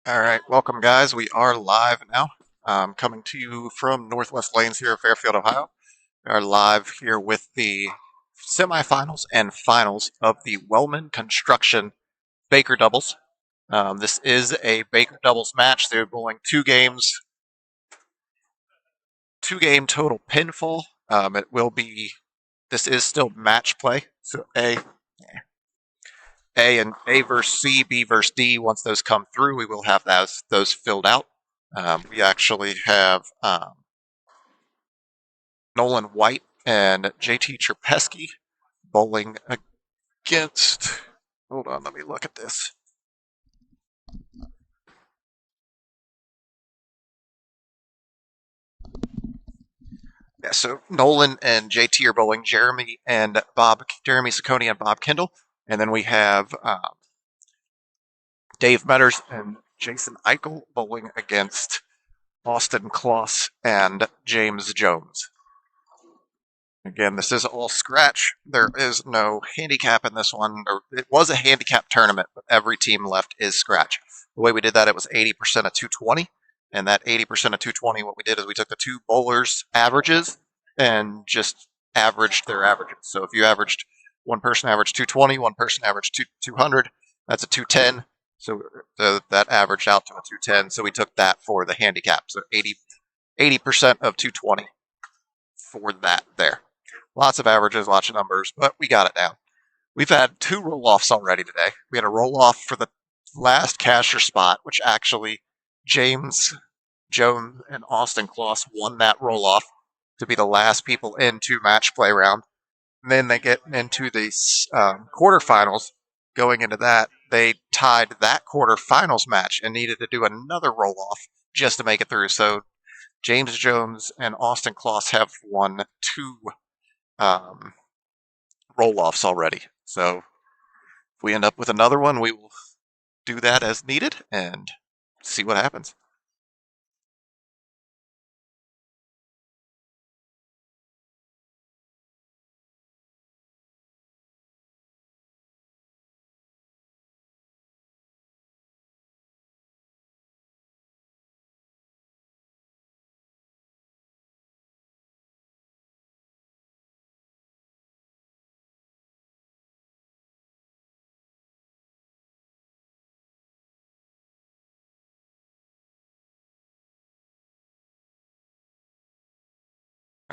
All right, welcome guys. We are live now. Coming to you from Northwest Lanes here, Fairfield, Ohio. We are live here with the semifinals and finals of the Wellman Construction Baker Doubles. This is a Baker Doubles match. They're bowling two games, two-game total pinfall. It will be. This is still match play, so and A versus C, B versus D. Once those come through, we will have those filled out. We actually have Nolan White and JT Trapesky bowling against. Hold on, let me look at this. Yeah, so Nolan and JT are bowling Jeremy Saccone and Bob Kendall, and then we have Dave Metters and Jason Eichel bowling against Austin Kloss and James Jones. Again, this is all scratch. There is no handicap in this one. It was a handicap tournament, but every team left is scratch. The way we did that, it was 80% of 220. And that 80% of 220, what we did is we took the two bowlers' averages and just averaged their averages. So if you averaged, one person averaged 220, one person averaged 200, that's a 210. So that averaged out to a 210. So we took that for the handicap. So 80% of 220 for that there. Lots of averages, lots of numbers, but we got it down. We've had two roll-offs already today. We had a roll-off for the last casher spot, which actually James Jones and Austin Kloss won that roll-off to be the last people into match play round. And then they get into the quarterfinals. Going into that, they tied that quarterfinals match and needed to do another roll-off just to make it through. So James Jones and Austin Kloss have won two roll-offs already. So if we end up with another one, we will do that as needed and see what happens.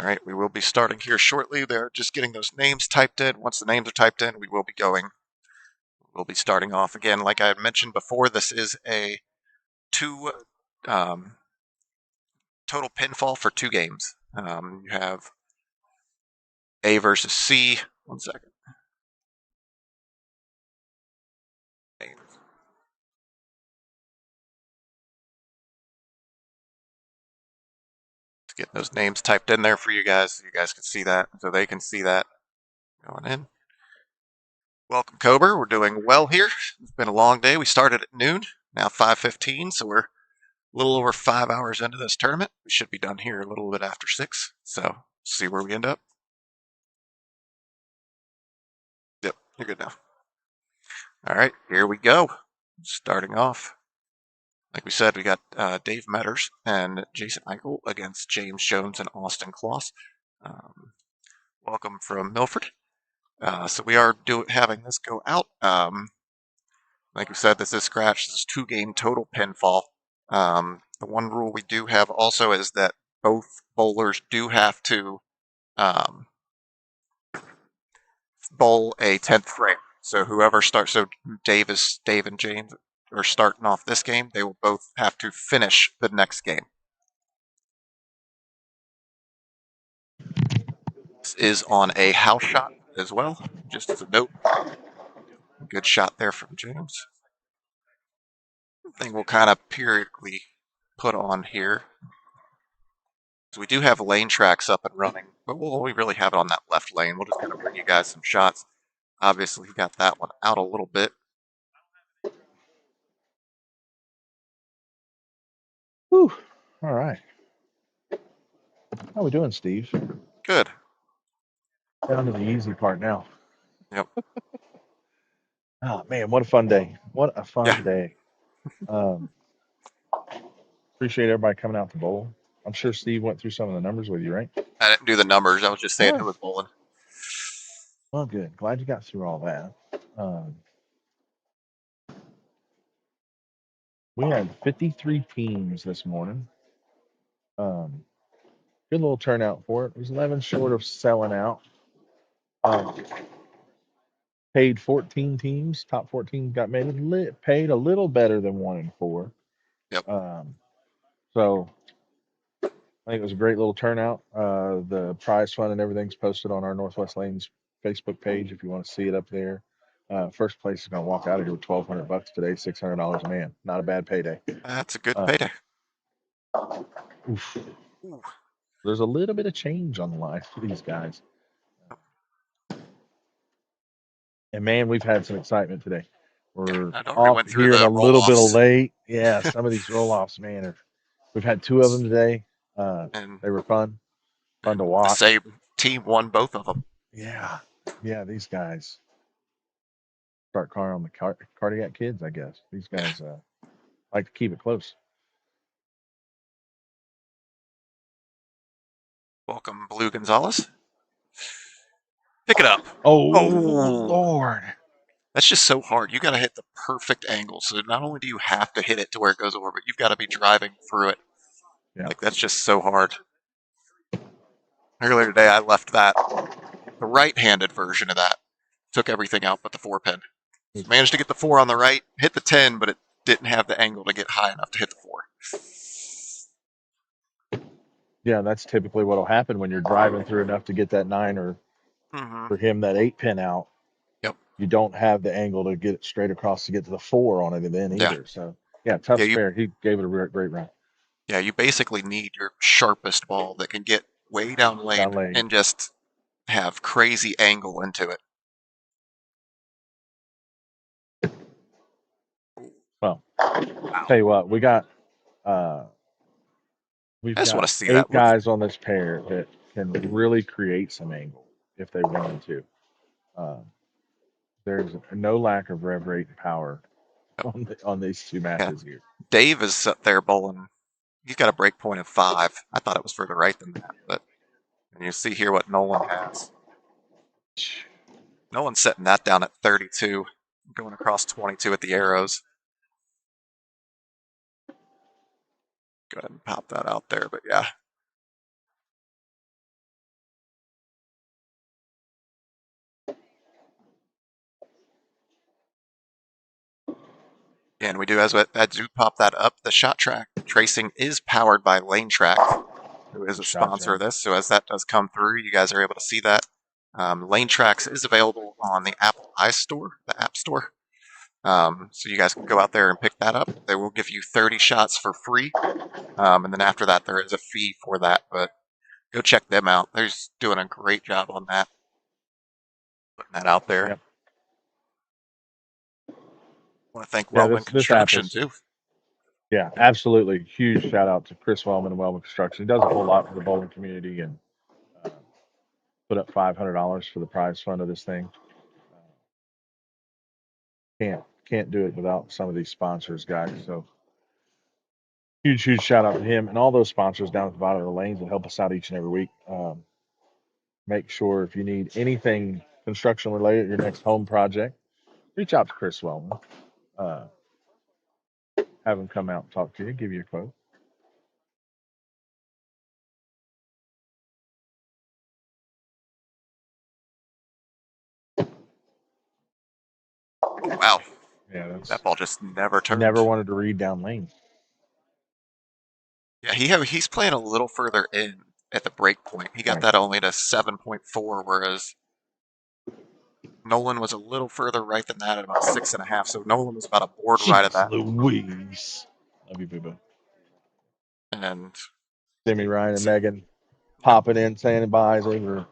All right, we will be starting here shortly. They're just getting those names typed in. Once the names are typed in, we will be going. We'll be starting off again. Like I had mentioned before, this is a two total pinfall for two games. You have A versus C. One second. Getting those names typed in there for you guys so you guys can see that, so they can see that going in. Welcome, Cobra. We're doing well here. It's been a long day. We started at noon, now 5:15, so we're a little over 5 hours into this tournament. We should be done here a little bit after 6, so see where we end up. Yep, you're good now. All right, here we go. Starting off, like we said, we got Dave Metters and Jason Eichel against James Jones and Austin Kloss. Welcome from Milford. So we are having this go out. Like we said, this is scratch. This is 2-game total pinfall. The one rule we do have also is that both bowlers do have to bowl a 10th frame. So whoever starts, so Dave and James are starting off this game. They will both have to finish the next game. This is on a house shot as well, just as a note. Good shot there from James. Thing we'll kind of periodically put on here. So we do have lane tracks up and running, but we really have it on that left lane. We'll just kind of bring you guys some shots. Obviously, we got that one out a little bit. Whew. All right. How we doing, Steve? Good. Down to the easy part now. Yep. Oh man, what a fun day! What a fun Yeah. day. Um, Appreciate everybody coming out to bowl. I'm sure Steve went through some of the numbers with you, right? I didn't do the numbers. I was just saying Huh. who was bowling. Well, good. Glad you got through all that. Um, we had 53 teams this morning. Um, Good little turnout for it. It was 11 short of selling out. Um, Paid 14 teams. Top 14 got paid a little better than 1 and 4. Yep, Um, so I think it was a great little turnout. The prize fund and everything's posted on our Northwest Lanes Facebook page if you want to see it up there. First place is going to walk out of here with $1,200 today, $600 a man. Not a bad payday. that's a good Uh, payday. Oof. Ooh, There's a little bit of change on the line for these guys. And man, we've had some excitement today. yeah, We're I already off went through here and the a roll little bit offs, late. Yeah, some of these roll offs, man, we've had 2 of them today. and They were fun to the watch. same team won both of them. Yeah, yeah, these guys start calling on the cardiac kids, I guess. These Yeah, guys like to keep it close. welcome, Blue Gonzalez. Pick it up. Oh Oh, Lord. that's just so hard. You got to hit the perfect angle. So not only do you have to hit it to where it goes over, but you've got to be driving through it. Yeah. Like that's just so hard. Earlier today, I left that the right-handed version of that. Took everything out but the 4 pin. So managed to get the 4 on the right, hit the 10, but it didn't have the angle to get high enough to hit the 4. Yeah, that's typically what'll happen when you're driving through enough to get that 9 or Mm-hmm. for him that 8 pin out. Yep. You don't have the angle to get it straight across to get to the 4 on it then Yeah. either. So yeah, tough Yeah. You. spare. He gave it a great run Yeah. You basically need your sharpest ball that can get way down down lane lane. and just have crazy angle into it. Well, Wow. tell you what, uh I we've just want got to see eight that. Look. guys on this pair that can really create some angle if they wanted to. Uh, there's no lack of rev rate and power on these 2 Yeah. matches here. Dave is up there bowling. He's got a break point of 5. I thought it was further right than that, but and you see here what Nolan has. Nolan's setting that down at 32, going across 22 at the arrows. Go ahead and pop that out there, but yeah. And we do, as you pop that up, the shot track tracing is powered by Lane Track, who is a Shot sponsor track. of this. So as that does come through, you guys are able to see that. Lane Tracks is available on the Apple iStore, the App Store. So you guys can go out there and pick that up. They will give you 30 shots for free. And then after that, there is a fee for that. But go check them out. They're just doing a great job on that, putting that out there. Yep. I want to thank Yeah, Wellman this Construction, Apple's too. yeah, absolutely huge shout out to Chris Wellman and Wellman Construction. He does a whole lot for the bowling community and uh, put up $500 for the prize fund of this thing. Can't do it without some of these sponsors, guys. So huge shout out to him and all those sponsors down at the bottom of the lanes that help us out each and every week. Make sure if you need anything construction related, your next home project, reach out to Chris Wellman. Uh, have him come out and talk to you, give you a quote. Oh, wow. Yeah, that's That ball just never turned. never wanted to read down lane. Yeah, he's playing a little further in at the break point. He got Right. that only to 7.4, whereas Nolan was a little further right than that at about 6.5. So Nolan was about a board right of Jeez that. Louise. Love you, boo boo. And Jimmy Ryan and so, Megan yep, popping in, saying bye. They were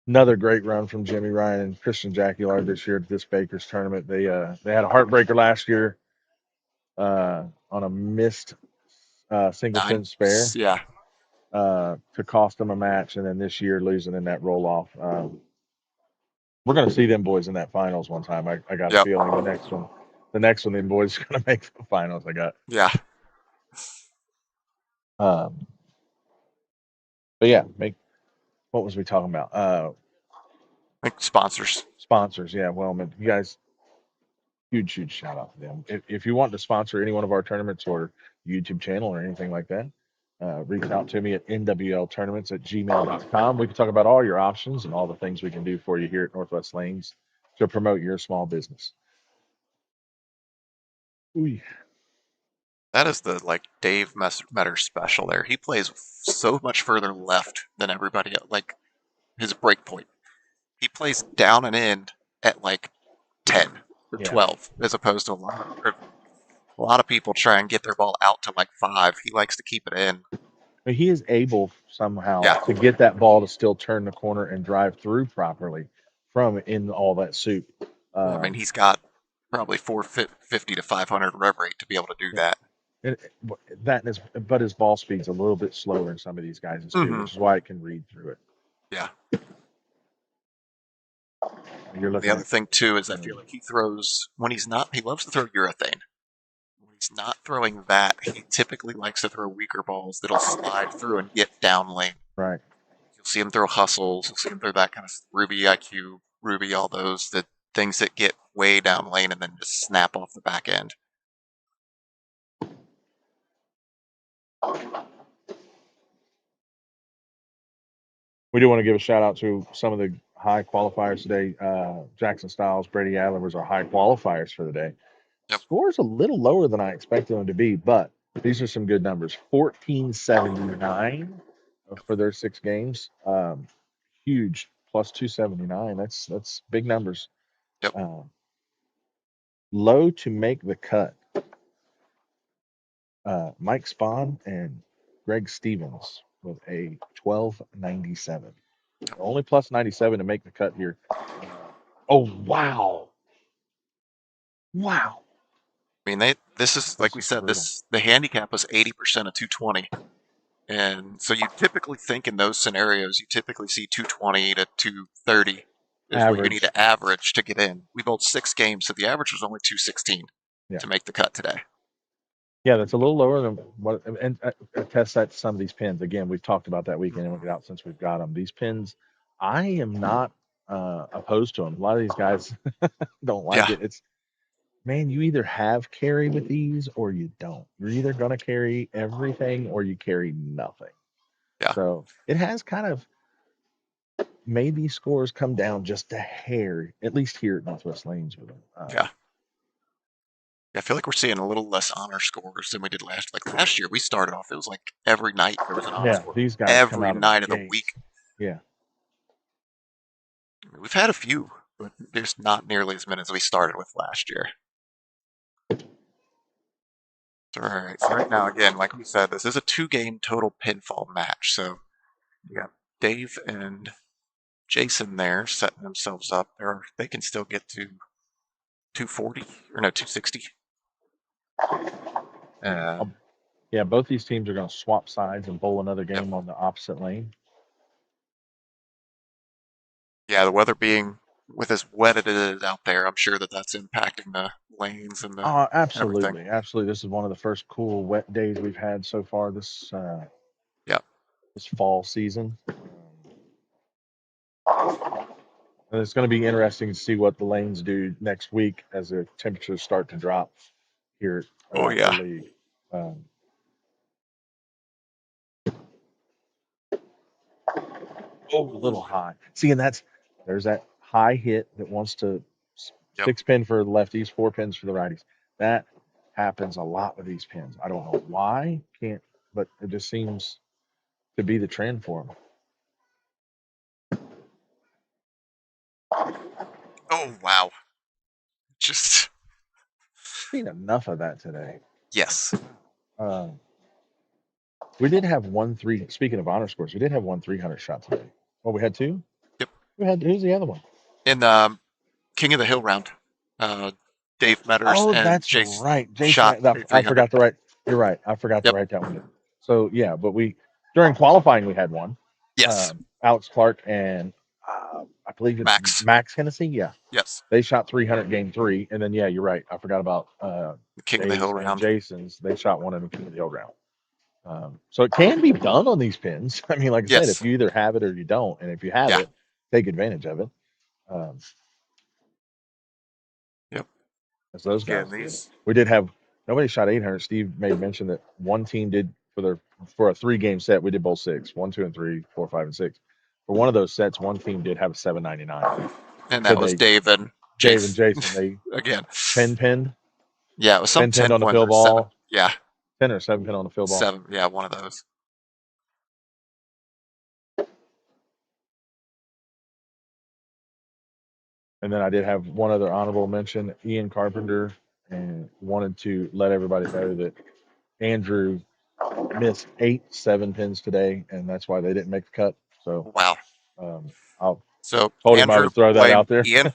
another great run from Jimmy Ryan and Christian Jaculard this year at this Baker's tournament. They had a heartbreaker last year on a missed single nine. pin spare Yeah, to cost them a match, and then this year losing in that roll off. We're gonna see them boys in that finals one time. I got a yep, feeling the next one, them boys are gonna make the finals. I got yeah. Um, but yeah, make what was we talking about? Like sponsors. Sponsors. Yeah, Wellman. You guys, huge shout out to them. If you want to sponsor any one of our tournaments or YouTube channel or anything like that, reach out to me at nwltournaments@gmail.com. We can talk about all your options and all the things we can do for you here at Northwest Lanes to promote your small business. Ooh, That is the like Dave Metter special there. He plays so much further left than everybody else. Like his break point. He plays down and in at like 10 or yeah. 12 as opposed to a lot of people try and get their ball out to like 5. He likes to keep it in. But he is able somehow Yeah. to get that ball to still turn the corner and drive through properly from in all that soup. Well, I mean, Um, he's got probably 450 to 500 rev rate to be able to do yeah. that. And that is, but his ball speed's a little bit slower in some of these guys too, Hmm. which is why it can read through it. Yeah. You're And the looking other at, thing too is I um, feel like he throws when he's not. He loves to throw urethane. When he's not throwing that, he typically likes to throw weaker balls that'll slide through and get down lane. right. You'll see him throw hustles. You'll see him throw that kind of Ruby IQ, Ruby, all those the things that get way down lane and then just snap off the back end. We do want to give a shout out to some of the high qualifiers today. Jackson Styles, Brady Adler was our high qualifiers for the day. Yep. Scores a little lower than I expected them to be, but these are some good numbers. 1479 for their 6 games. Huge plus 279. That's big numbers. Yep. Um, low to make the cut. Mike Spahn and Greg Stevens with a 1297. Only plus 97 to make the cut here. Oh, wow. Wow. I mean, they. This is like This we is said. brutal. This the handicap was 80% of 220, and so you typically think in those scenarios, you typically see 220 to 230 is what you need Average. to average to get in. We bowled 6 games, so the average was only 216 Yeah. to make the cut today. Yeah, that's a little lower than what, and attest that to some of these pins. Again, we've talked about that weekend and we'll get out since we've got them. These pins, I am not opposed to them. A lot of these guys don't like Yeah, it. It's, man, you either have carry with these or you don't. You're either going to carry everything or you carry nothing. yeah, So it has kind of made these scores come down just a hair, at least here at Northwest Lanes with them. yeah. I feel like we're seeing a little less honor scores than we did last. Like last year, we started off. It was like every night there was an honor Yeah, score. these guys come Every out of the night of the week. gates. Yeah. I mean, we've had a few, but there's not nearly as many as we started with last year. All right. So right now, again, like we said, this is a 2-game total pinfall match. So you got Dave and Jason there setting themselves up. They can still get to 240 or no 260. Um, Um, yeah, both these teams are going to swap sides and bowl another yep. game on the opposite lane. Yeah, the weather being with as wet as it is out there, I'm sure that that's impacting the lanes and the Oh, everything. absolutely, absolutely. This is one of the first cool wet days we've had so far Yep. this fall season. And it's going to be interesting to see what the lanes do next week as the temperatures start to drop here Oh around the yeah. league. Um, oh, a little Ooh. high. See, and there's that high hit that wants to Yep. 6 pin for the lefties, 4 pins for the righties. That happens a lot with these pins. I don't know why, can't, but it just seems to be the trend for them. Oh wow. Just Seen enough of that today. yes. Uh, we did have one three. Speaking of honor scores, we did have one 300 shot today. Oh, we had two. Yep. We had who's the other one? In King of the Hill round, uh, Dave Metters Oh, and that's Jace right. Jason, shot I, a I 300. forgot to write. You're right. I forgot to Yep. write that one. So yeah, but we during qualifying we had one. Yes. Alex Clark and I believe it's Max. Max Hennessy. Yeah, Yes. they shot 300 game three, and then yeah, you're right. I forgot about The King of the Dave's Hill and round. Jason's. They shot one in the King of the Hill round. So it can be done on these pins. I mean, like I said, if Yes. you either have it or you don't, and if you have Yeah. it, take advantage of it. Um, Yep. as those Again, guys did. these. We did have nobody shot 800. Steve made mention that one team did for a 3 game set. We did both 6, 1, 2, and 3, 4, 5, and 6. For one of those sets, one team did have a 799. And So that was they Dave and Dave and Jason. Jason they Again. pinned Yeah, it was some 10 pinned 10 on the points field or 7. ball, Yeah. 10 or 7 pin on the field ball. 7. Yeah, one of those. And then I did have one other honorable mention, Ian Carpenter, and wanted to let everybody know that Andrew missed 8 7 pins today, and that's why they didn't make the cut. So Wow. I So told him I Andrew would throw that blamed out there. Ian.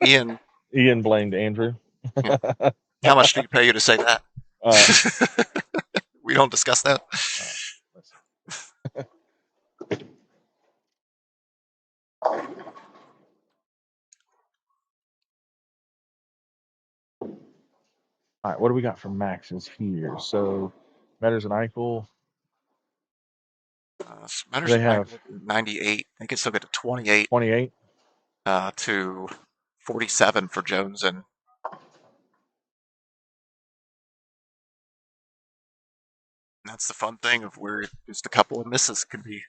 Ian, Ian blamed Andrew. yeah. How much do you pay you to say that? uh, We don't discuss that. uh, let's All right, what do we got from Max's here? So, Metters and Eichel, Matters they and have Michael 98. They can still get to 28 28. to 47 for Jones, and that's the fun thing of where just a couple of misses can be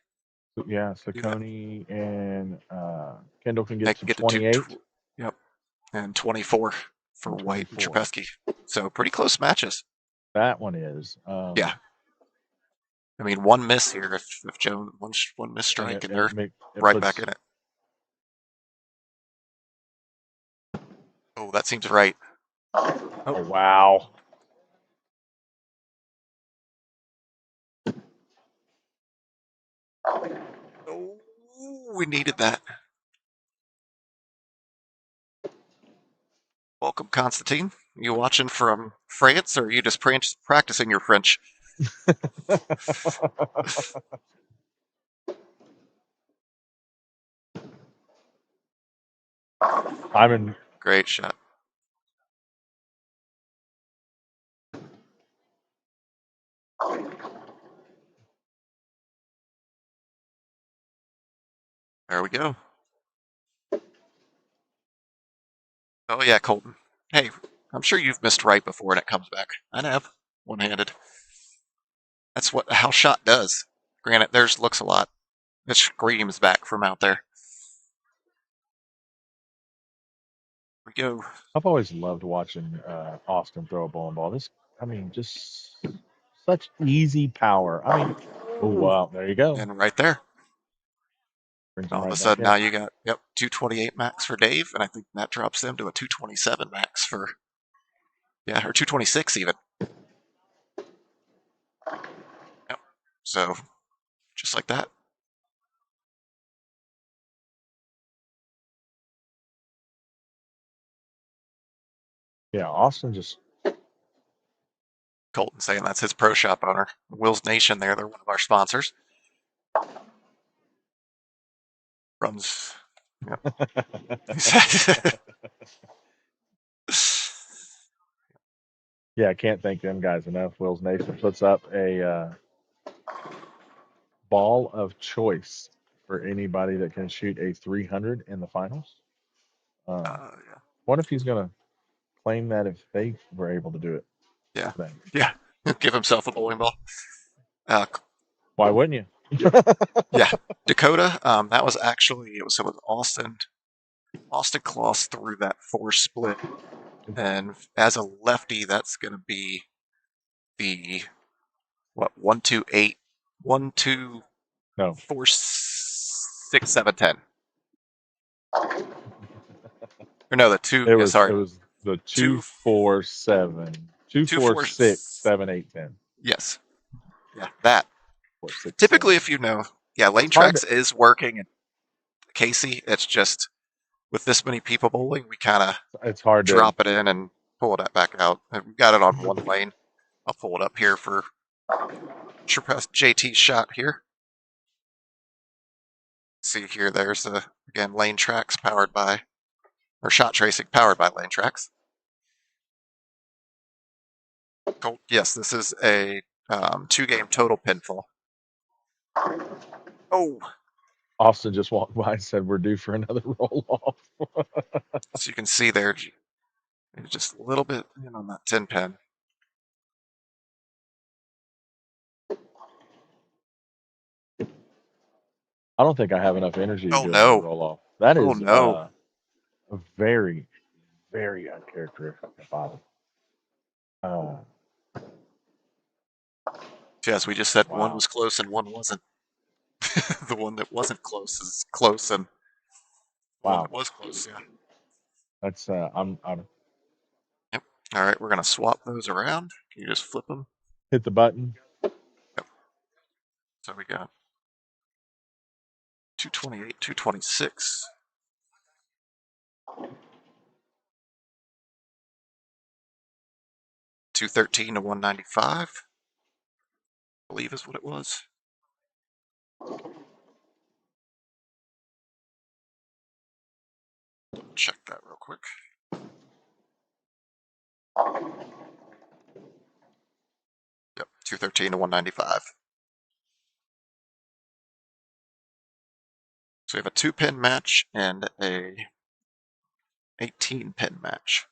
Yeah, do that. Saccone and Kendall can They get can to get to two. 28 Yep, and 24 for and White and 24. Trapesky. So pretty close matches. That one is. Yeah, I mean one miss here if Jones one miss And strike it, and it, they're make, it right back puts, in it. Oh, that seems right. Oh, oh, wow. oh, we needed that. Welcome, Constantine. You watching from France, or are you just practicing your French? I'm in. Great shot. There we go. Oh yeah, Colton. Hey, I'm sure you've missed right before and it comes back. I have one-handed. That's what how shot does. Granted, theirs looks a lot. It screams back from out there. We go. I've always loved watching Austin throw a bowling ball. I mean, just such easy power. I mean, oh, Ooh. wow. There you go. And right there. Brings And him all of a right back sudden now in. you got 228 max for Dave, and I think that drops them to a 227 max for or 226 even. Yep. So just like that. Yeah, Austin just. Colton saying that's his pro shop owner. Will's Nation there, they're one of our sponsors. Runs. Yep. Yeah, I can't thank them guys enough. Will's Nation puts up a ball of choice for anybody that can shoot a 300 in the finals. Yeah. What if he's going to claim that if they were able to do it Yeah. today? Yeah. Give himself a bowling ball. Uh, Why wouldn't you? yeah. Dakota, that was actually, it was Austin. Austin Kloss threw that 4 split. And as a lefty, that's going to be the, 128, 1, 2, No, 4, 6, 7, 10. Or no, the 2, it yeah, was sorry. the 2, 247, 2, 2, 4, 4, 6, 7, 8, 10. yes. Yeah, that. 4, 6, 7. Typically, if you know, yeah, Lane It's hard Tracks to. is working in Casey. It's just with this many people bowling, we kind of It's hard to. drop it in and pull it back out. And we've got it on one lane. I'll pull it up here for JT's shot here. See here, there's again Lane Tracks powered by, or shot tracing powered by Lane Tracks. Cool. Yes, this is a 2-game total pinfall. Oh, Austin just walked by and said we're due for another roll off. so you can see there, just a little bit in on that 10 pin. I don't think I have enough energy to Oh do another no! roll off. That Oh is no! a very, very uncharacteristic body. Uh, Yes, we just said one wow. was close and one wasn't. The one that wasn't close is close, and the one Wow. that was close, yeah. That's I'm Yep. All right, we're gonna swap those around. Can you just flip them? hit the button. Yep. So we got 228, 226. 213 to 195, I believe is what it was. Check that real quick. Yep, 213 to 195. So we have a 2-pin match and a 18-pin match.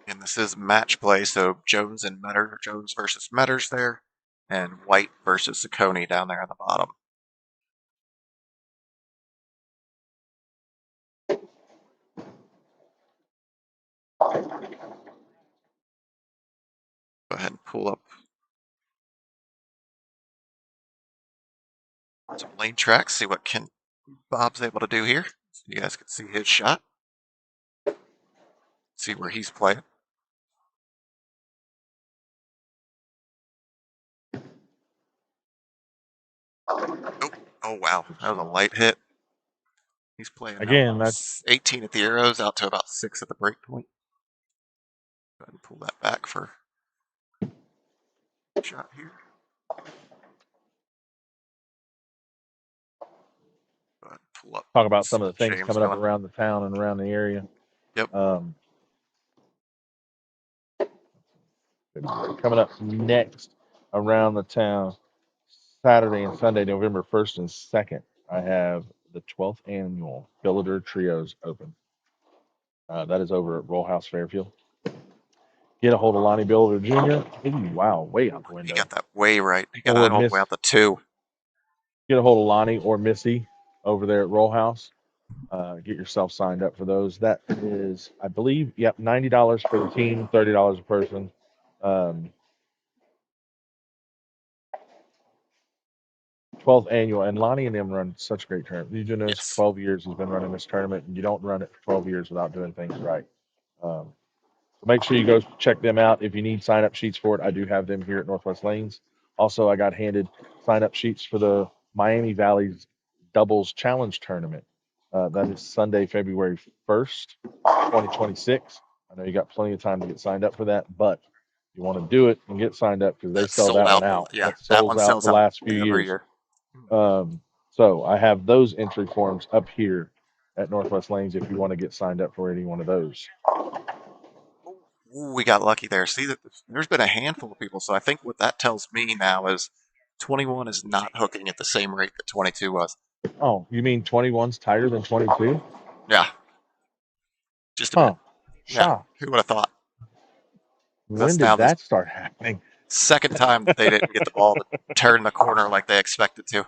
And this is match play, so Jones and Metter, Jones versus Metters there, and White versus Zacconi down there on the bottom. Go ahead and pull up some lane tracks, see what Bob's able to do here. So you guys can see his shot, see where he's playing. Oh, oh wow, that was a light hit. He's playing Again, that's 18 at the arrows, out to about 6 at the break point. Go ahead and pull that back for a shot here. Go ahead and pull up. talk about See some of the what things James coming up doing. around the town and around the area. Yep. Coming up next around the town, Saturday and Sunday, November 1st and 2nd, I have the 12th annual Billiter Trios Open. That is over at Roll House Fairfield. Get a hold of Lonnie Billiter Jr. Ooh, wow, way out the He window. got that way right. He got Or that all the way Miss, out to 2. get a hold of Lonnie or Missy over there at Roll House. Get yourself signed up for those. That is, I believe, yep, $90 for the team, $30 a person. 12th annual, and Lonnie and them run such a great tournament. You've been doing this for Yes. 12 years. He's been running this tournament, and you don't run it for 12 years without doing things right. So make sure you go check them out. If you need sign up sheets for it, I do have them here at Northwest Lanes. Also, I got handed sign up sheets for the Miami Valley's Doubles Challenge Tournament. That is Sunday, February 1st, 2026. I know you got plenty of time to get signed up for that, but you want to do it and get signed up because they That's sell sold that one out. out. Yeah, That that sells one out sells the out last few every years. year. So I have those entry forms up here at Northwest Lanes if you want to get signed up for any one of those. Ooh, we got lucky there. See, that there's been a handful of people, so I think what that tells me now is 21 is not hooking at the same rate that 22 was. Oh, you mean 21's tighter than 22? Yeah, just a Huh. bit. Yeah, Shock. who would have thought? When That's now did the that start happening? second time that they didn't get the ball to turn the corner like they expected to.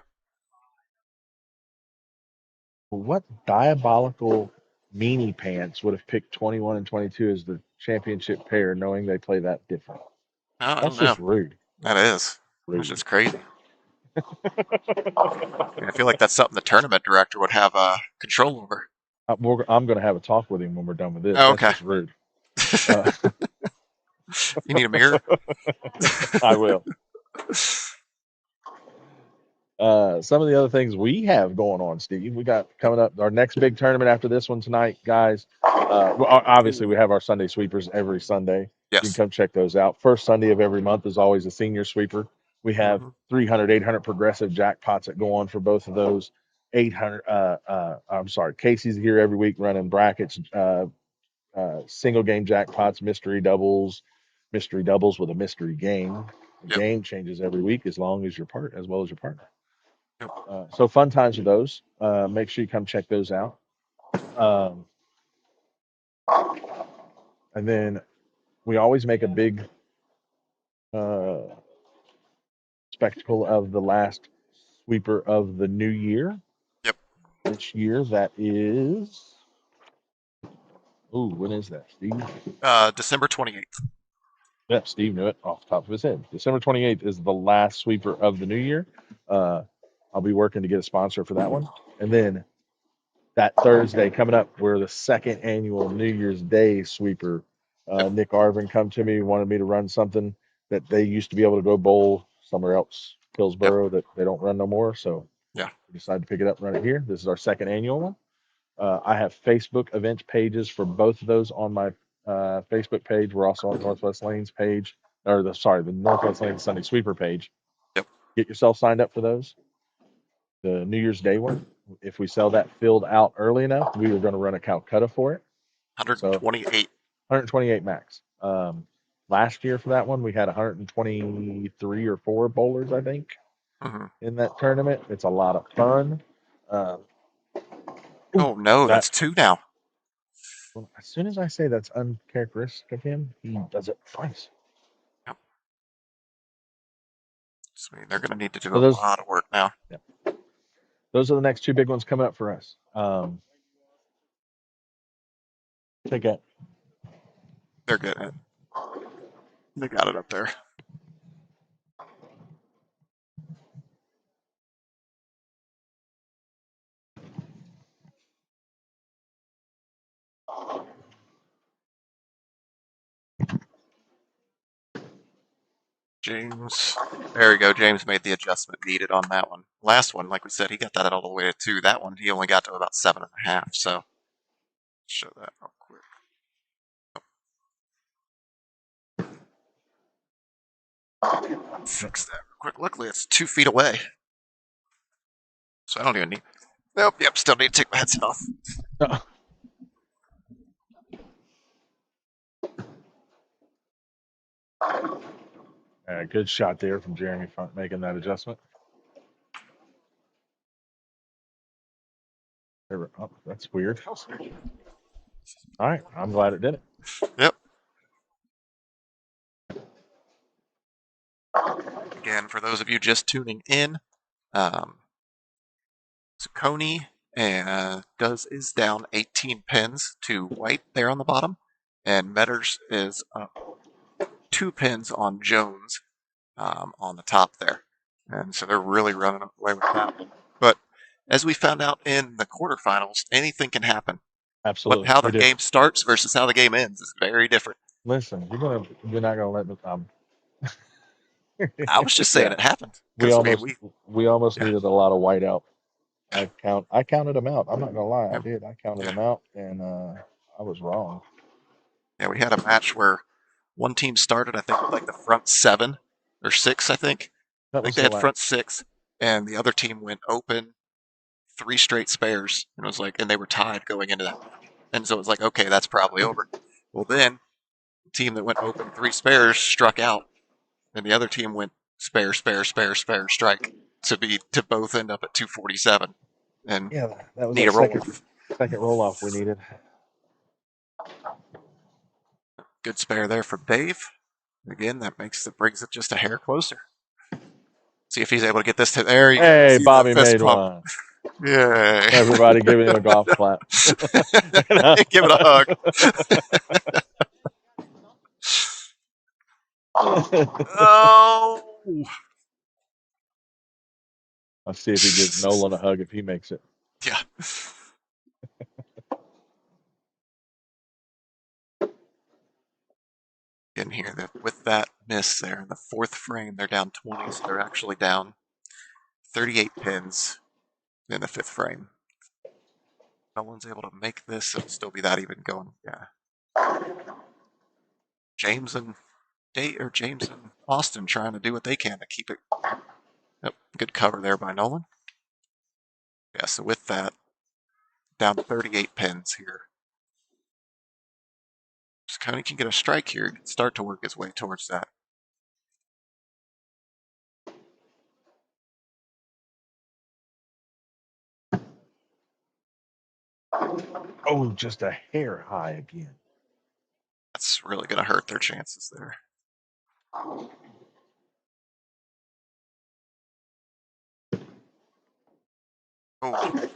What diabolical meanie pants would have picked 21 and 22 as the championship pair, knowing they play that different? I That's don't know. just rude. That is. That's Rude. just crazy. I feel like that's something the tournament director would have control over. I'm going to have a talk with him when we're done with this. Oh, That's okay. just rude. Uh, You need a mirror? I will. Some of the other things we have going on, Steve. We got coming up our next big tournament after this one tonight, guys. Obviously, we have our Sunday sweepers every Sunday. You can Yes. come check those out. First Sunday of every month is always a senior sweeper. We have Mm-hmm. 300, 800 progressive jackpots that go on for both of those. 800. I'm sorry, Casey's here every week running brackets, single game jackpots, mystery doubles with a mystery game. The Yep. game changes every week as long as as well as your partner. Yep. So fun times with those. Make sure you come check those out. Um, and then we always make a big uh, spectacle of the last sweeper of the new year. Yep. This year, that is. Ooh, when is that, Steve? December 28th. Yep, Steve knew it off the top of his head. December 28th is the last sweeper of the new year. Uh, I'll be working to get a sponsor for that one. And then that Thursday coming up, we're the second annual New Year's Day sweeper. Yep. Nick Arvin come to me, wanted me to run something that they used to be able to go bowl somewhere else, Yep. Hillsboro, that they don't run no more. So Yeah. we decided to pick it up and run it here. This is our second annual one. I have Facebook event pages for both of those on my Facebook page. We're also on Northwest Lanes page, or the Northwest Lanes Sunday Sweeper page. Yep. Get yourself signed up for those. The New Year's Day one, if we sell that filled out early enough, we were going to run a Calcutta for it. So 128. 128 max. Last year for that one, we had 123 or 4 bowlers, I think, Mm-hmm. in that tournament. It's a lot of fun. Um, Oh no, that that's 2 now. Well, as soon as I say that's uncharacteristic of him, he does it twice. Yep. So they're going to need to do So a lot of work now. yeah, those are the next two big ones coming up for us. Take it. They're good at it. They got it up there. James. There we go. James made the adjustment needed on that one. Last one, like we said, he got that all the way to 2. That one, he only got to about 7.5. So, show that real quick. Fix that real quick. Luckily, it's 2 feet away. So I don't even need. Nope, yep, still need to take my headset off. Good shot there from Jeremy Funk making that adjustment. Oh, that's weird. All right, I'm glad it did it. Yep. Again, for those of you just tuning in, Zucconi is down 18 pins to white there on the bottom, and Metters is up 2 pins on Jones on the top there, and so they're really running away with that one. But as we found out in the quarterfinals, anything can happen. Absolutely, How we the did. game starts versus how the game ends is very different. Listen, you're not gonna let me. I was just saying Yeah, it happened we because I mean almost we we almost yeah needed a lot of whiteout. I counted them out. I'm not gonna lie, I yeah did. I counted yeah them out, and I was wrong. yeah. We had a match where one team started, I think, with like the front 7 or 6. That I think was they the had last. front 6, and the other team went open 3 straight spares, and it was like, and they were tied going into that match, and so it was like, okay, that's probably over. Well, then the team that went open 3 spares struck out, and the other team went spare, spare, spare, spare, strike to both end up at 247 and Yeah, that was need that a roll off. second roll off we needed. Good spare there from Dave. Again, that brings it just a hair closer. See if he's able to get this to there. You can Hey, see the Bobby fist made pump. one. Yay! Everybody giving him a golf clap. Give it a hug. Oh, Let's see if he gives Nolan a hug if he makes it. yeah. In here, with that miss there in the 4th frame, they're down 20, so they're actually down 38 pins in the 5th frame. No one's able to make this, it'll still be that even going. Yeah. James and James and Austin trying to do what they can to keep it. Yep, good cover there by Nolan. Yeah, so with that, down 38 pins here. Coney can get a strike here. He can start to work his way towards that. Oh, just a hair high again. That's really going to hurt their chances there. Oh,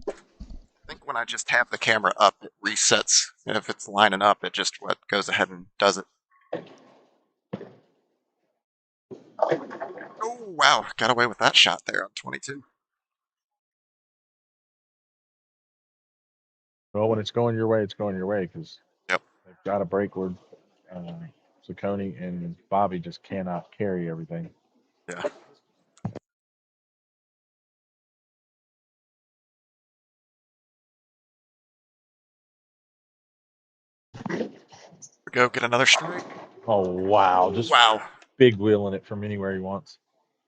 I think when I just have the camera up, it resets. And if it's lining up, it just what goes ahead and does it. Oh, wow. Got away with that shot there on 22. Well, when it's going your way, it's going your way because Yep. they've got a break where Saccone and Bobby just cannot carry everything. Yeah. We go get another strike. Oh, wow. Oh, Just wow. big wheeling it from anywhere he wants.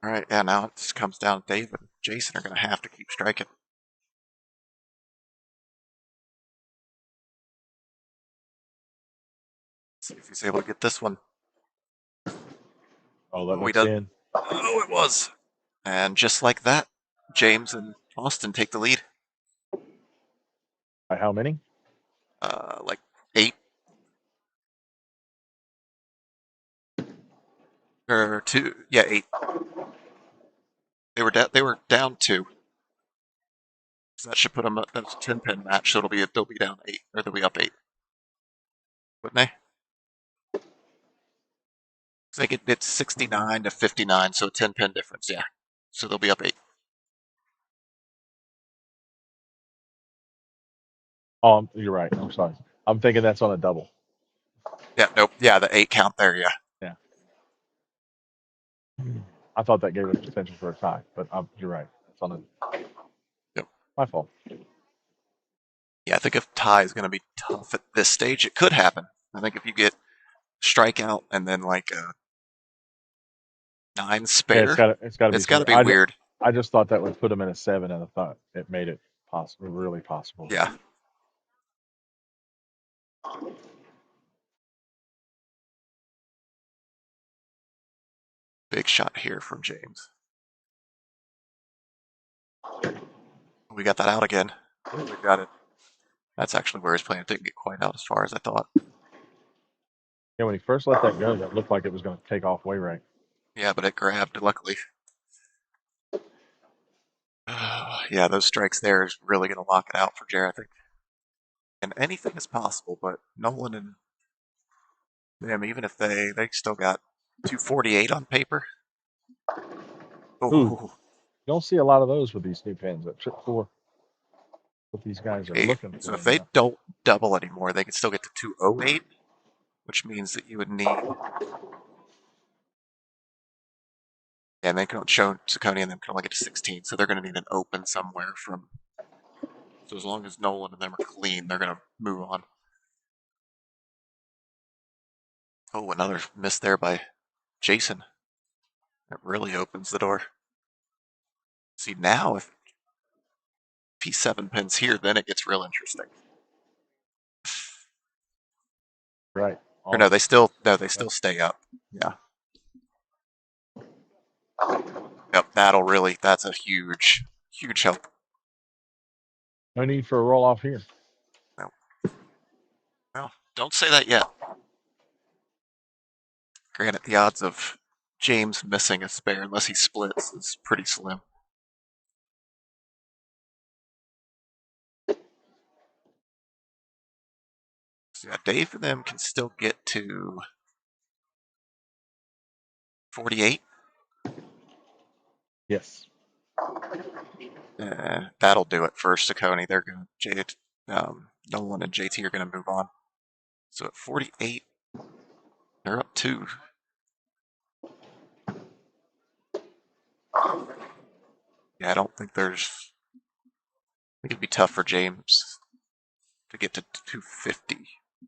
All right. Yeah, now it just comes down to Dave and Jason are going to have to keep striking. See if he's able to get this one. Oh, that Oh, he looks does. in. Oh, it was. And just like that, James and Austin take the lead. By how many? Like 8 or 2. Yeah, 8. They were down 2. So that should put them up. That's a 10-pin match. So they'll be down 8 or they'll be up 8, wouldn't they? I think it's 69 to 59, so a 10-pin difference. Yeah. So they'll be up 8. Oh, you're right. I'm sorry. I'm thinking that's on a double. Yeah. Nope. Yeah, the 8 count there. Yeah. Yeah. I thought that gave it potential for a tie, but you're right. It's on a. Yep. My fault. Yeah, I think if tie is going to be tough at this stage, it could happen. I think if you get strikeout and then like a 9 Yeah, spare, it's got to be it's got to spare. be weird. I just thought that would put him in a 7, and I thought it made it possible, really possible. Yeah. Big shot here from James. We got that out again. We got it. That's actually where he's playing. It didn't get quite out as far as I thought. Yeah, when he first let that go, that looked like it was going to take off way right. Yeah, but it grabbed, luckily. Yeah, those strikes there is really going to lock it out for Jared, I think. And anything is possible, but Nolan and them, even if they still got 248 on paper. Ooh, Oh, you don't see a lot of those with these new pins. That trip 4, what these guys are 48. looking So for if they now. don't double anymore, they can still get to 208, which means that you would need. Yeah, and they can show Saccone and them can only get to 16, so they're going to need an open somewhere from. So as long as Nolan and them are clean, they're going to move on. Oh, another miss there by Jason. That really opens the door. See, now if P7 pins here, then it gets real interesting. Right. Or All no, of it. they still stay up. Yeah. Yep, that's a huge help. No need for a roll off here. No. Well, don't say that yet. Granted, the odds of James missing a spare unless he splits is pretty slim. So yeah, Dave and them can still get to 48. Yes. That'll do it for Saccone. They're going to Nolan and JT are going to move on. So at 48, they're up 2. Yeah, I don't think there's. I think it'd be tough for James to get to 250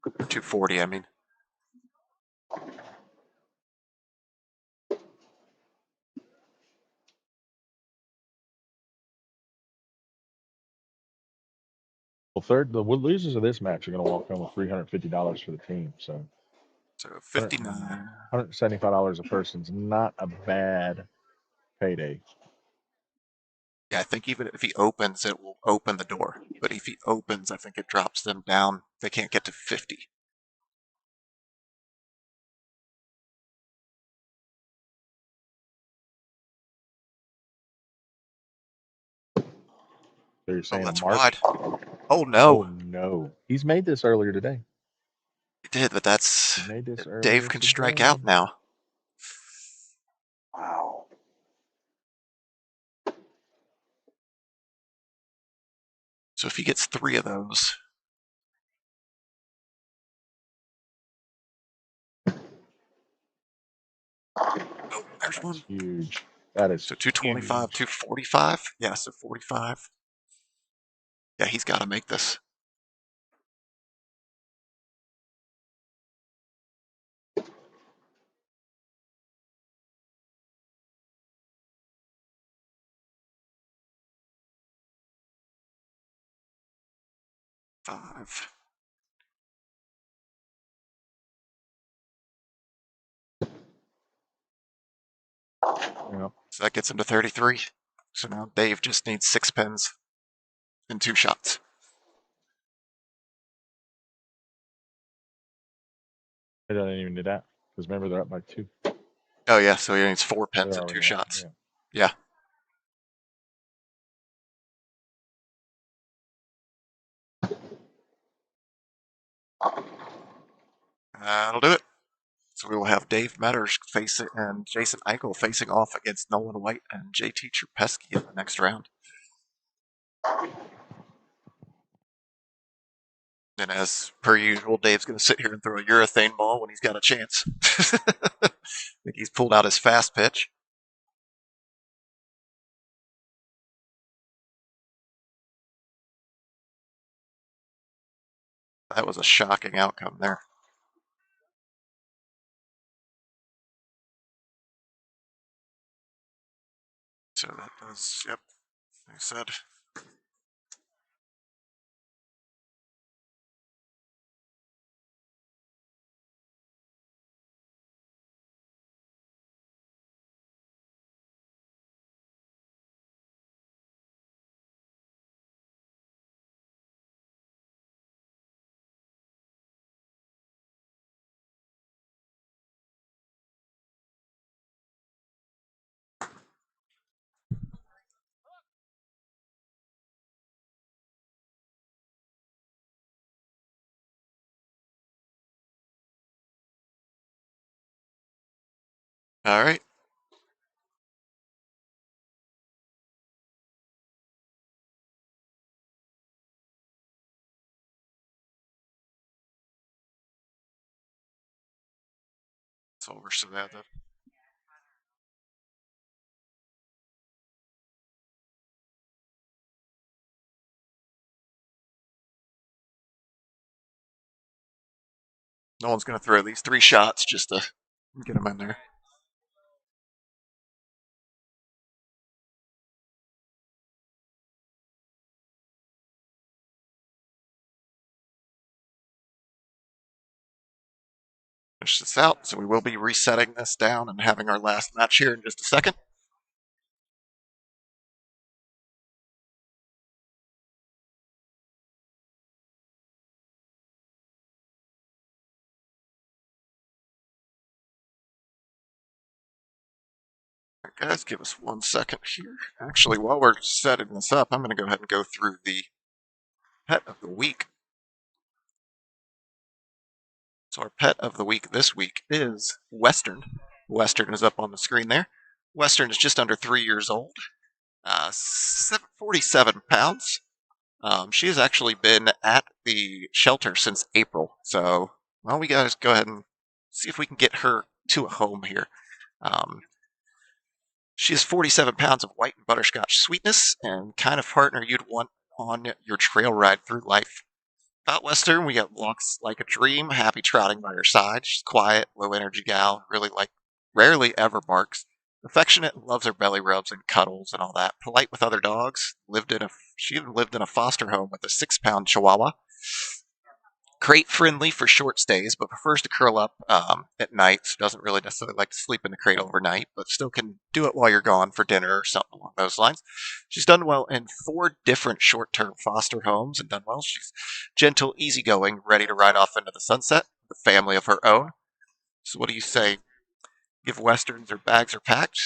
or 240. I mean, Well, third, the losers of this match are going to walk home with $350 for the team. So so 100, 59. $175 a person's not a bad payday. Yeah, I think even if he opens, it will open the door. But if he opens, I think it drops them down. They can't get to 50. So you're Oh, saying a that's mark? wide. Oh Oh no, no, he's made this earlier today. he did, but He that's made this Dave earlier can strike today. out now. Wow. So if he gets three of those, oh, there's That's one. huge. That is So 225, huge. 245. Yeah, so 45. Yeah, he's got to make this. Five. Yeah. So that gets him to 33. So now Dave just needs 6 pins in 2 shots. They don't even do that because remember they're up by two. Oh yeah, so he needs 4 pins They're in two already up. shots. Yeah. Yeah, that'll do it. So we will have Dave Metters facing and Jason Eichel facing off against Nolan White and JT Trupesky in the next round. And as per usual, Dave's going to sit here and throw a urethane ball when he's got a chance. I think he's pulled out his fast pitch. That was a shocking outcome there. So that does, yep, like I said. All right. It's over. So that no one's going to throw these 3 shots just to get them in there. Finish this out. So we will be resetting this down and having our last match here in just a second. All right, guys, give us 1 second here. Actually, while we're setting this up, I'm going to go ahead and go through the pet of the week. So our pet of the week this week is Western. Western is up on the screen there. Western is just under 3 years old, 47 pounds. She has actually been at the shelter since April. So, well, we guys go ahead and see if we can get her to a home here. Um, She is 47 pounds of white and butterscotch sweetness and kind of partner you'd want on your trail ride through life. Out Western, we got Lux like a dream, happy trotting by her side. She's quiet, low energy gal, rarely ever barks. Affectionate, loves her belly rubs and cuddles and all that. Polite with other dogs. She even lived in a foster home with a 6-pound Chihuahua. Crate friendly for short stays, but prefers to curl up at night. So doesn't really necessarily like to sleep in the crate overnight, but still can do it while you're gone for dinner or something along those lines. She's done well in 4 different short-term foster homes and done well. She's gentle, easygoing, ready to ride off into the sunset with a family of her own. So what do you say? Give Westerns her bags are packed,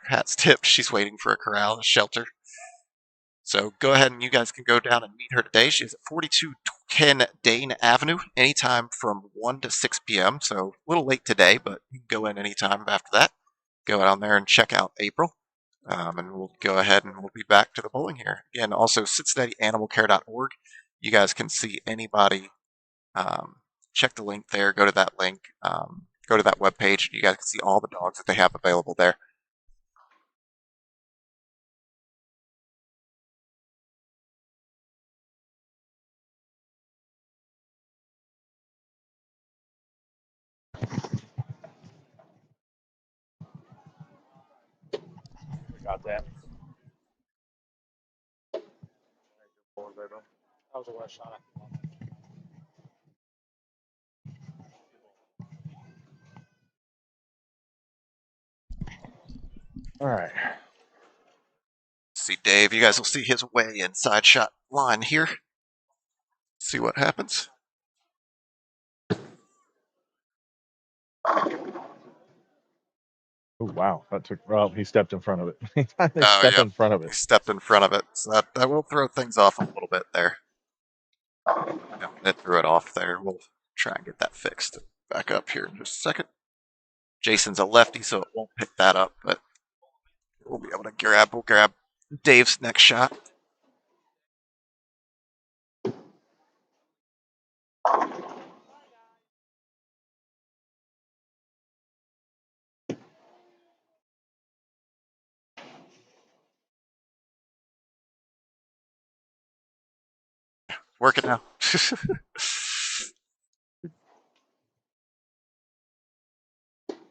her hat's tipped. She's waiting for a corral, a shelter. So go ahead and you guys can go down and meet her today. She's at 4210 Dane Avenue, anytime from 1 to 6 p.m. So a little late today, but you can go in anytime after that. Go down there and check out April. And we'll go ahead and we'll be back to the bowling here. Again, also CincinnatiAnimalCare.org. You guys can see anybody. Check the link there. Go to that link. Go to that webpage. You guys can see all the dogs that they have available there. Got that. That was a West shot. All right. See Dave. You guys will see his way inside shot line here. See what happens. Oh, wow. That took, well, he stepped in front of it. He finally Oh, stepped yep. in front of He it. stepped in front of it. So that will throw things off a little bit there. Yep, it threw it off there. We'll try and get that fixed. Back up here in just a second. Jason's a lefty, so it won't pick that up, but we'll be able to we'll grab Dave's next shot. Working now.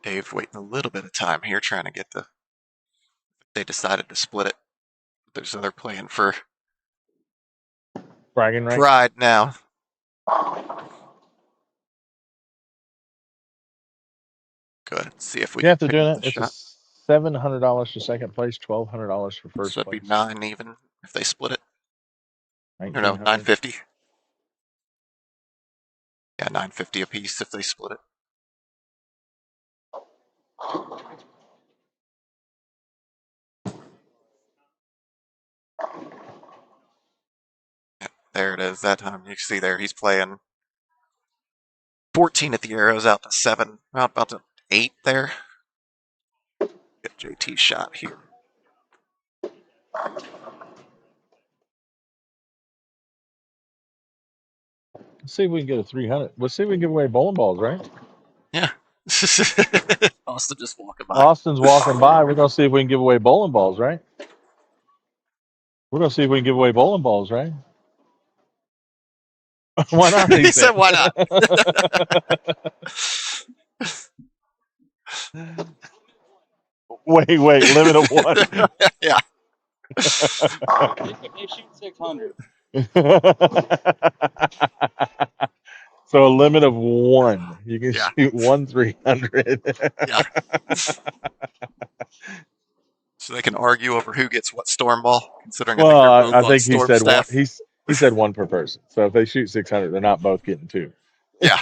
Dave waiting a little bit of time here, trying to get the. They decided to split it. There's another playing for Bragging right. pride now. Go ahead and see if we You can have to pick do up that. the It's a shot. $700 for second place, $1,200 for So first that'd be place. 9 even if they split it. Or no, 1900. 950. Yeah, 950 a piece if they split it. Yeah, there it is. That time you see there he's playing 14 at the arrows out to 7, about to 8 there. Get JT's shot here. Let's see if we can get a 300. Let's see if we can give away bowling balls, right? Yeah. Austin just walking by. Austin's walking by. We're going to see if we can give away bowling balls, right? We're going to see if we can give away bowling balls, right? Why not? He He said, said. why not? Wait, limit of one. Yeah. They shoot 600. So a limit of one. You can Yeah. shoot one 300. Yeah. So they can argue over who gets what storm ball, considering I think Well, they're both I on think he storm said one. staff. He said one per person. So if they shoot 600, they're not both getting two. Yeah.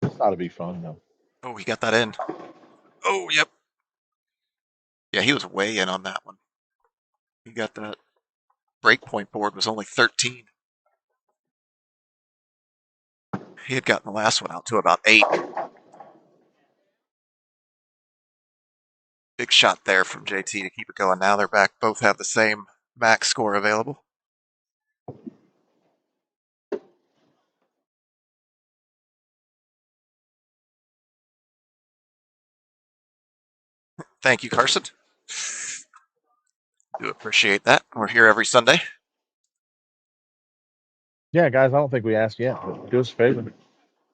This ought to be fun though. Oh, he got that in. Oh, yep. Yeah, he was way in on that one. He got that breakpoint board was only 13. He had gotten the last one out to about 8. Big shot there from JT to keep it going. Now they're back. Both have the same max score available. Thank you, Carson. Do appreciate that. We're here every Sunday. Yeah, guys, I don't think we asked yet, but do us a favor.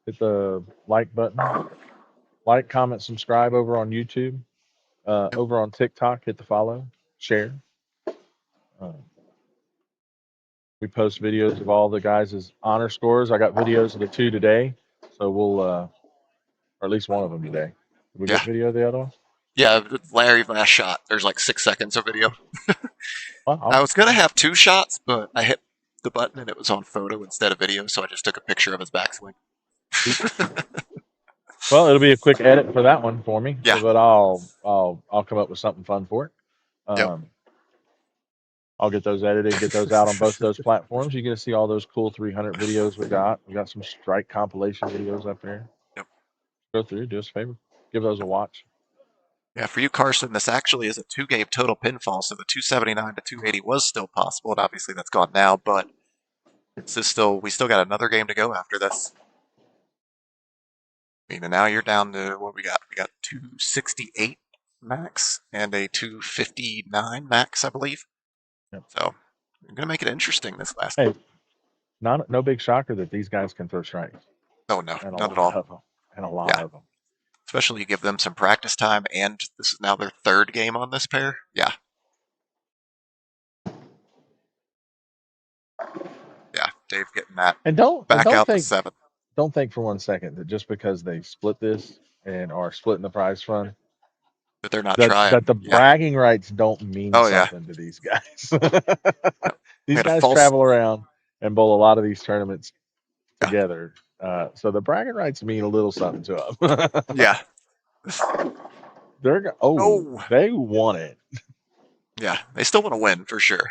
Hit the like button. Like, comment, subscribe over on YouTube. Yep. Over on TikTok, hit the follow, share. Uh, we post videos of all the guys' honor scores. I got videos of the two today, so we'll, or at least one of them today. Did we Yeah. get video of the other one? Yeah, Larry last shot. There's like 6 seconds of video. Well, I was going to have two shots, but I hit the button and it was on photo instead of video, so I just took a picture of his backswing. well, it'll be a quick edit for that one for me, Yeah. but I'll come up with something fun for it. Yep. I'll get those edited, get those out on both those platforms. You're gonna see all those cool 300 videos we got. We got some strike compilation videos up there. Yep. Go through, do us a favor, give those a watch. Yeah, for you, Carson, this actually is a two-game total pinfall, so the 279 to 280 was still possible, and obviously that's gone now, but we still got another game to go after this. I mean, and now you're down to what we got. We got 268 max and a 259 max, I believe. Yep. So I'm gonna make it interesting this last Hey, game. no big shocker that these guys can throw strikes, Oh no, and a not at lot all. of them, and a lot Yeah, of them. especially you give them some practice time, and this is now their third game on this pair. Yeah, yeah. Dave getting that And don't and back don't out the think seven. don't think for one second that just because they split this and are splitting the prize fund But they're not that trying. the Yeah. bragging rights don't mean Oh yeah. something to these guys. Yep. We These had a guys false. travel around and bowl a lot of these tournaments Yeah. together. So the bragging rights mean a little something to them. Yeah. Oh. They won it. Yeah. They still want to win for sure.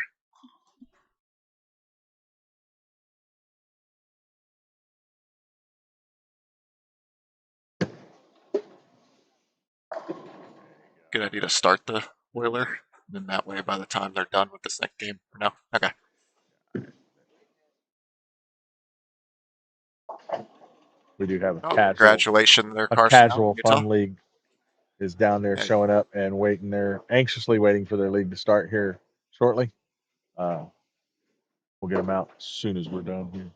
Good idea to start the boiler. Then that way, by the time they're done with this next game, or no? Okay. We do have Oh, congratulations there, a Carson, out in casual Utah. fun league is down there Yeah, showing up and waiting. They're anxiously waiting for their league to start here shortly. Uh, we'll get them out as soon as we're done here.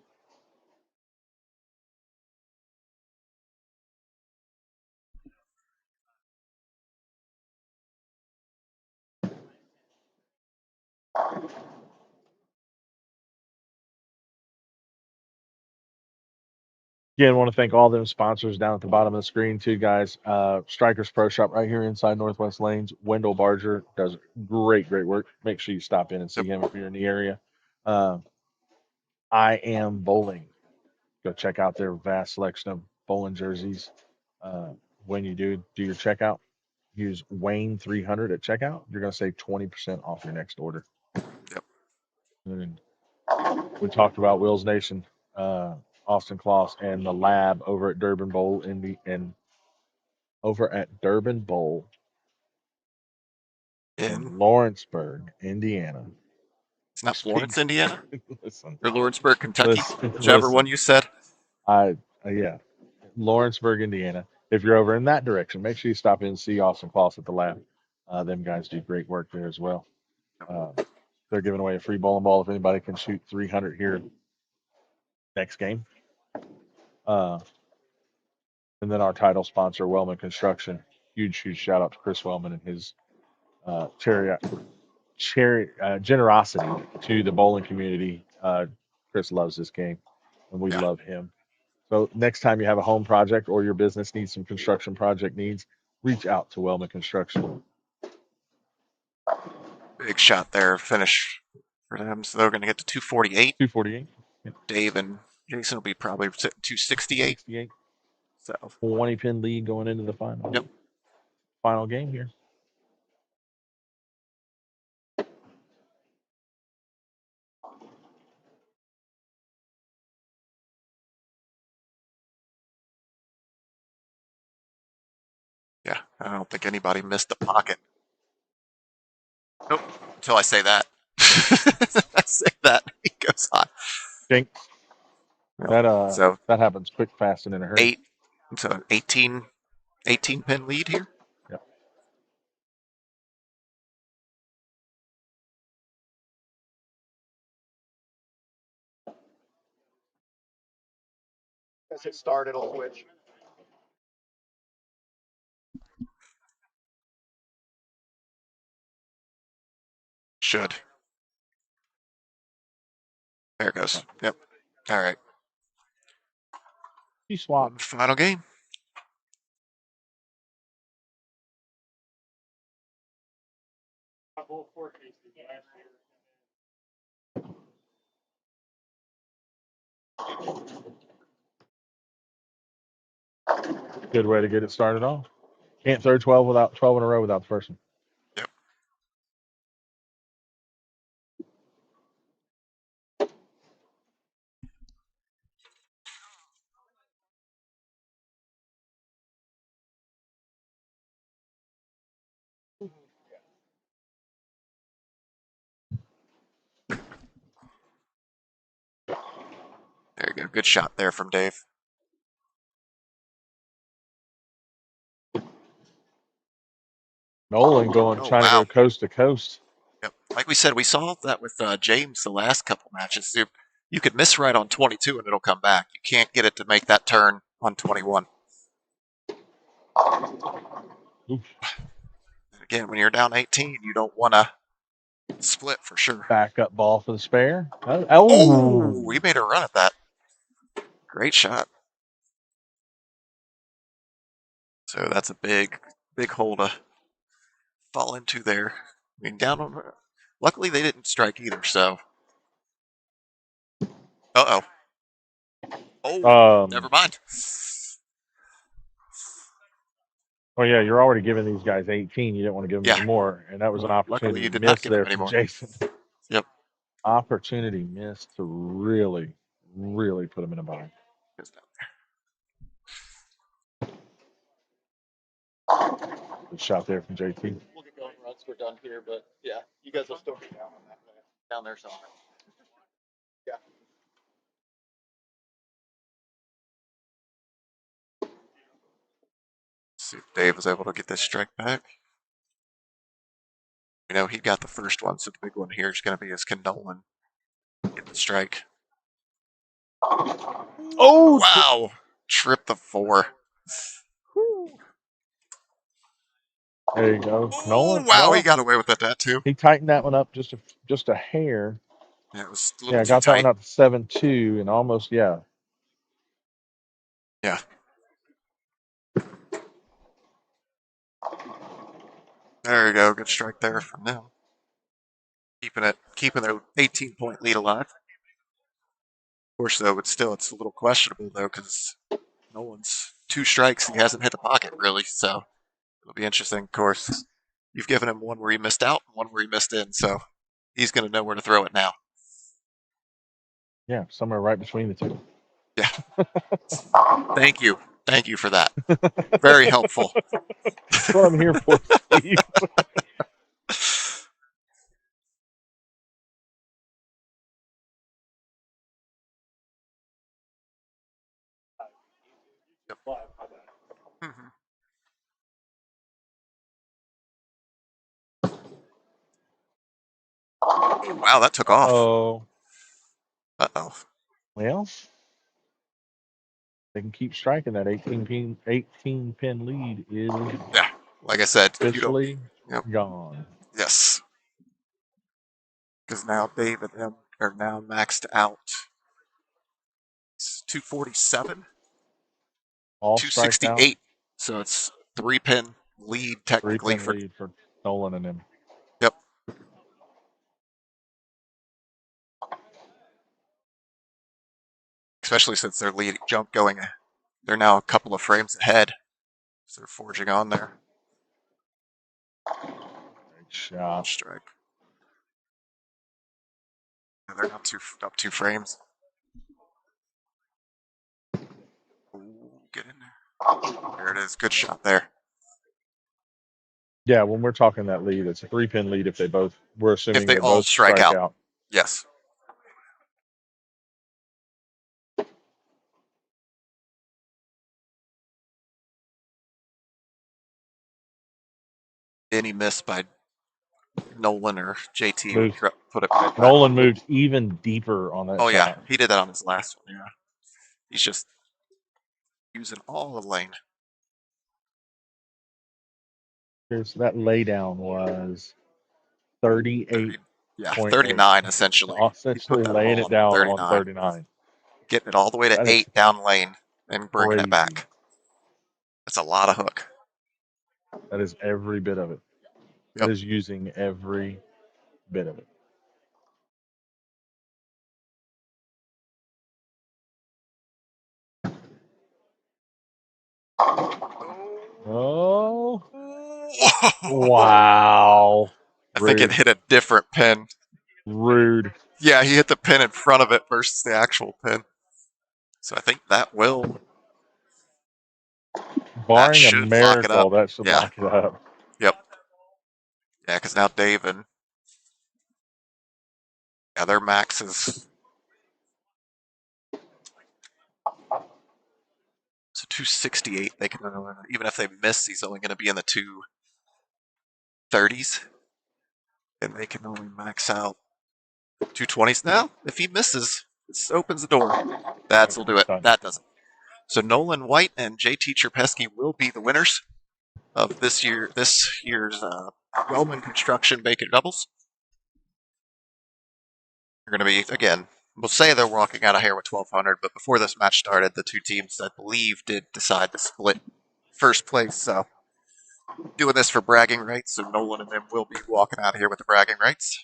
Again, I want to thank all them sponsors down at the bottom of the screen too, guys. Strikers Pro Shop right here inside Northwest Lanes. Wendell Barger does great work. Make sure you stop in and see yep, him if you're in the area. Uh, I am bowling. Go check out their vast selection of bowling jerseys. Uh, when you do your checkout, use Wayne 300 at checkout. You're going to save 20% off your next order. yep. And we talked about Will's Nation, Austin Kloss, and the lab over at Durban Bowl over at Durban Bowl In in Lawrenceburg, Indiana. it's not Speak. Florence, Indiana, listen, or Lawrenceburg, Kentucky, whichever one listen. you said. I yeah, Lawrenceburg, Indiana. If you're over in that direction, make sure you stop in and see Austin Kloss at the lab. Them guys do great work there as well. Uh, they're giving away a free bowling ball if anybody can shoot 300 here next game. Uh, and then our title sponsor, Wellman Construction. Huge shout out to Chris Wellman and his generosity to the bowling community. Chris loves this game, and we Yeah, love him. So next time you have a home project or your business needs some construction project needs, reach out to Wellman Construction. big shot there. Finish for them, so they're going to get to 248. 248. Dave and Jason will be probably sitting 268. 268. So, 20 pin lead going into the yep. final game here. Yeah, I don't think anybody missed the pocket. Nope, until I say that. I say that, he goes on. Jinx. Yep. That So that happens quick, fast, and in a hurry. eight, so 18 pin lead here. Yep. As it started, it'll switch. Should. There it goes. Yep. All right. He One swapped. final game. Good way to get it started off. Can't throw 12 in a row without the first one. Yep. There you go. Good shot there from Dave. Nolan going Oh trying to go wow. coast to coast. Yep. Like we said, we saw that with James the last couple matches. You could miss right on 22 and it'll come back. You can't get it to make that turn on 21. Oof. Again, when you're down 18, you don't want to split for sure. Backup ball for the spare. Oh, he Oh, made a run at that. Great shot. So that's a big hole to fall into there. I mean, down on. Luckily, they didn't strike either. So, uh oh, never mind. oh yeah, you're already giving these guys 18. You didn't want to give them Yeah. any more, and that was an Luckily, opportunity you did not missed give him there any from more. Jason. Yep. Opportunity missed to really, really put him in a bind. Good shot there from JT. We'll get going once we're done here, but yeah, you guys will still be down on that down there somewhere. Yeah. See if Dave was able to get this strike back. You know, he got the first one, so the big one here is going to be his Nolan get the strike. Oh, Wow. Trip the 4. there you go, Oh, Nolan. wow. He Well, got away with that too. he tightened that one up just a hair. Yeah, it was a little Yeah, too got that one tight. up to 7-2 and almost yeah. Yeah. There you go. Good strike there from them. Keeping their 18-point lead alive. Of course, though, it's a little questionable though because Nolan's 2 strikes. He hasn't hit the pocket really, so it'll be interesting. Of course, you've given him one where he missed out, and one where he missed in, so he's going to know where to throw it now. Yeah, somewhere right between the two. Yeah. Thank you for that. Very helpful. That's what I'm here for, Steve. Yep. Mhm. Oh, wow, that took off. Oh, Uh-oh. well, they can keep striking that 18 pin lead is Yeah, like I said, you don't. officially Yep. gone. Yes, because now Dave and him are now maxed out. It's 247, All striked out. 268. So it's 3 pin lead Three technically pin for. lead for Nolan and him. Yep. Especially since their lead jump going. They're now a couple of frames ahead. So they're forging on there. Great shot. Strike. Yeah, they're up 2 frames. Ooh, get in there. There it is. Good shot there. Yeah, when we're talking that lead, it's a 3-pin lead if they both. We're assuming If they all both strike strike out. out. Yes. Any miss by Nolan or JT would put it right back. Nolan moved even deeper on that Oh, yeah. shot. He did that on his last one. Yeah. He's just using all the lane. So that laydown was 38. Yeah, 39 essentially. Essentially laying it down on 39. Getting it all the way to That 8 is down lane and bringing it crazy. back. That's a lot of hook. That is every bit of it. That is using every bit of it. Oh. Wow. I think it hit a different pin. Rude. Yeah, he hit the pin in front of it versus the actual pin. So I think that will. Barring that a should lock it miracle, up. that should Yeah. lock it up. Yep. Yeah, because now David. Yeah, their max is. So 268. They can even if they miss, he's only going to be in the 230s, and they can only max out 220s. Now, if he misses, this opens the door. That'll do it. That doesn't. So Nolan White and JT Cherpesky will be the winners of this year's Wellman Construction Bacon Doubles. They're going to be, again, we'll say they're walking out of here with 1,200, but before this match started, the two teams, I believe, did decide to split first place. So doing this for bragging rights, so Nolan and them will be walking out of here with the bragging rights.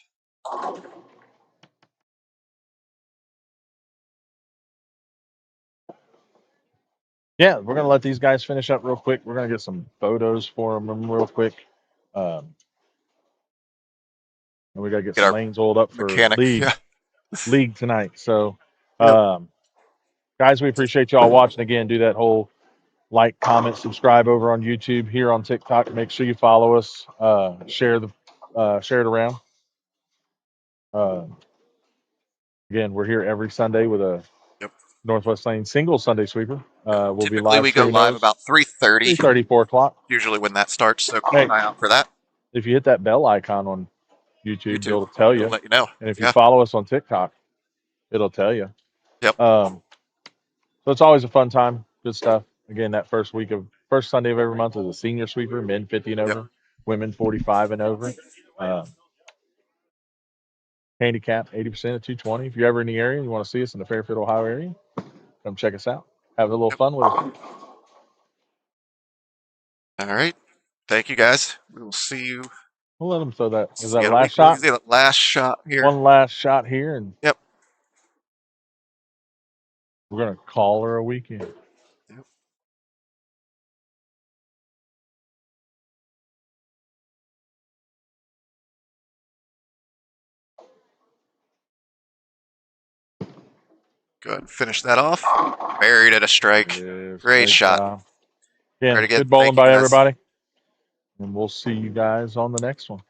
Yeah, we're going to let these guys finish up real quick. We're going to get some photos for them real quick. And we got to get some lanes oiled up for league tonight. So, guys, we appreciate y'all watching. Again, do that whole like, comment, subscribe over on YouTube, here on TikTok. Make sure you follow us. Share it around. Again, we're here every Sunday with a Northwest Lane single Sunday sweeper. We'll Typically, be live. We go live about 3:30. 3:30, 4 o'clock. Usually when that starts, so keep an eye out for that. If you hit that bell icon on YouTube, it'll tell you. It'll let you know. And if you follow us on TikTok, it'll tell you. Yep. So it's always a fun time. Good stuff. Again, that first Sunday of every month is a senior sweeper, men 50 and over, women 45 and over. Handicap 80% at 220. If you're ever in the area and you want to see us in the Fairfield, Ohio area, come check us out. Have a little fun with us. All right. Thank you, guys. We will see you. We'll let them throw that. Is that last shot? Last shot here. One last shot here. And yep. We're going to call her a weekend. Yep. Go ahead and finish that off. Buried at a strike. Great shot. Again, good bowling by everybody. And we'll see you guys on the next one.